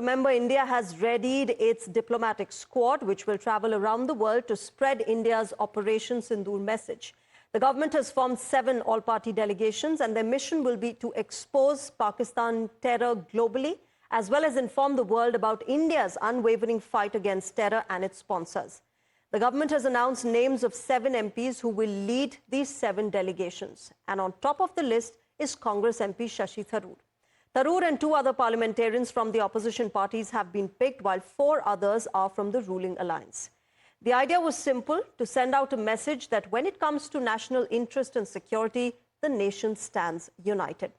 remember, India has readied its diplomatic squad, which will travel around the world to spread India's Operation Sindoor message. The government has formed 7 all-party delegations, and their mission will be to expose Pakistan terror globally, as well as inform the world about India's unwavering fight against terror and its sponsors. The government has announced names of 7 MPs who will lead these 7 delegations. And on top of the list is Congress MP Shashi Tharoor. Tharoor and 2 other parliamentarians from the opposition parties have been picked, while 4 others are from the ruling alliance. The idea was simple: to send out a message that when it comes to national interest and security, the nation stands united.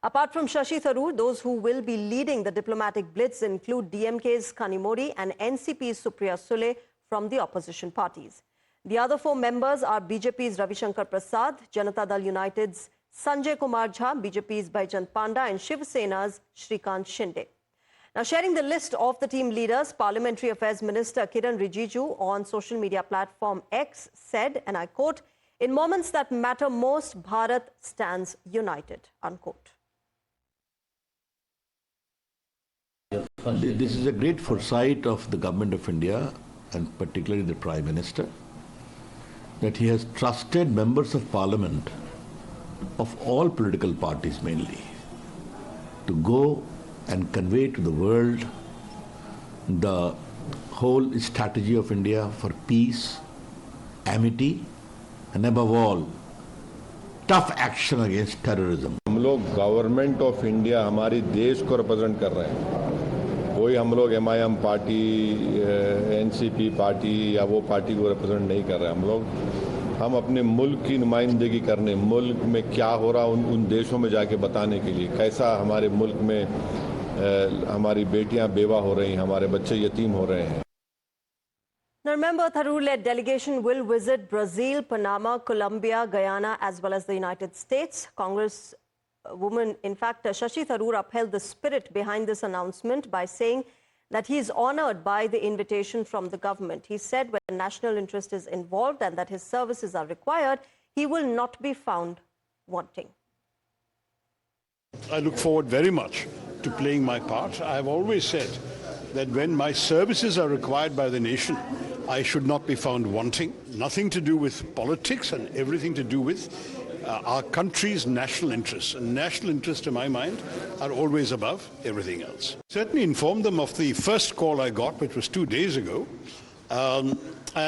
Apart from Shashi Tharoor, those who will be leading the diplomatic blitz include DMK's Kanimori and NCP's Supriya Sule from the opposition parties. The other 4 members are BJP's Ravi Shankar Prasad, Janata Dal United's Sanjay Kumar Jha, BJP's Baichand Panda and Shiv Sena's Shrikant Shinde. Now, sharing the list of the team leaders, Parliamentary Affairs Minister Kiran Rijiju on social media platform X said, and I quote, "In moments that matter most, Bharat stands united," unquote. This is a great foresight of the Government of India, and particularly the Prime Minister, that he has trusted members of Parliament of all political parties mainly to go and convey to the world the whole strategy of India for peace, amity, and above all, tough action against terrorism. हम लोग government of India हमारे देश को represent कर रहे हैं। कोई हम लोग MIM पार्टी, NCP पार्टी या वो पार्टी को रिप्रेजेंट नहीं कर रहे हैं। हम अपने मुल्क की नुमाइंदगी करने, मुल्क में क्या हो रहा उन देशों में जाके बताने के लिए, कैसा हमारे मुल्क में हमारी बेटियां बेवा हो रही हैं, हमारे बच्चे यतीम हो रहे हैं। Now remember, Tharoor-led delegation will visit Brazil, Panama, Colombia, Guyana, as well as the United States. Congress woman, in fact, Shashi Tharoor upheld the spirit behind this announcement by saying that he is honored by the invitation from the government. He said when national interest is involved and that his services are required, he will not be found wanting. I look forward very much to playing my part. I have always said that when my services are required by the nation, I should not be found wanting. Nothing to do with politics and everything to do with our country's national interests. And national interests, to my mind, are always above everything else. Certainly informed them of the first call I got, which was 2 days ago.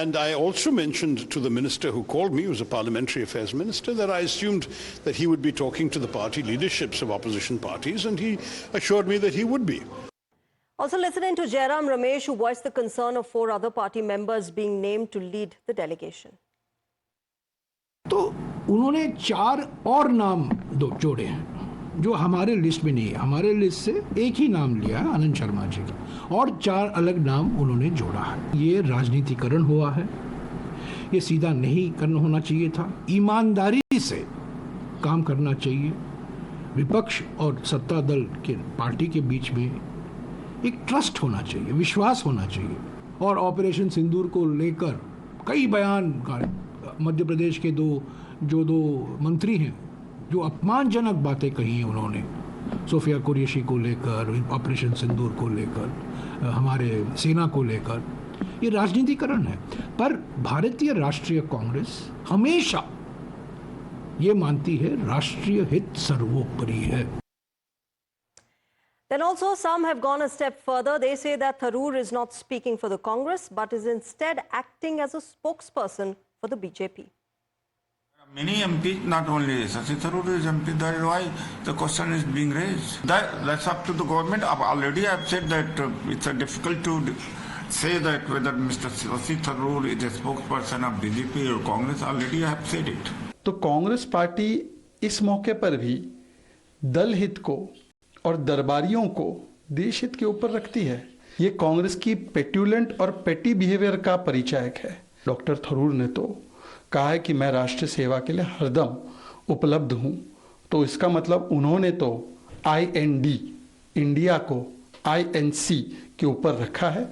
And I also mentioned to the minister who called me, who was a parliamentary affairs minister, that I assumed that he would be talking to the party leaderships of opposition parties, and he assured me that he would be. Also listening to Jairam Ramesh, who voiced the concern of 4 other party members being named to lead the delegation. तो उन्होंने 4 और नाम जोड़े हैं जो हमारे list में नहीं है। हमारे लिस्ट से एक ही नाम लिया है, आनंद शर्मा जी का, और 4 अलग नाम उन्होंने जोड़ा है। ये राजनीतिकरण हुआ है, ये सीधा नहीं करना होना चाहिए था। ईमानदारी से काम करना चाहिए। विपक्ष और सत्ता दल के पार्टी के बीच में एक ट्रस्ट होना चाहिए, विश्वास होना चाहिए। और ऑपरेशन सिंदूर को लेकर कई बयान, मध्य प्रदेश के दो मंत्री हैं जो अपमानजनक बातें कही हैं उन्होंने, सोफिया कुरैशी को लेकर, ऑपरेशन सिंदूर को लेकर, हमारे सेना को लेकर। ये राजनीतिकरण है। पर भारतीय राष्ट्रीय कांग्रेस हमेशा ये मानती है राष्ट्रीय हित सर्वोपरि है। Then also some have gone a step further. They say that Tharoor is not speaking for the Congress, but is instead acting as a spokesperson for the BJP. Many MPs, not only Shashi Tharoor is MP, that is why the question is being raised. That's up to the government. Already I have said that it's difficult to say that whether Mr. Shashi Tharoor is a spokesperson of BJP or Congress. Already I have said it. तो Congress party इस मौके पर भी दल हित को और दरबारियों को देश हित के ऊपर रखती है। ये कांग्रेस की पेट्यूलेंट और पेटी बिहेवियर का परिचायक है। डॉक्टर थरूर ने तो कहा है कि मैं राष्ट्र सेवा के लिए हरदम उपलब्ध हूं, तो इसका मतलब उन्होंने तो IND इंडिया को INC के ऊपर रखा है।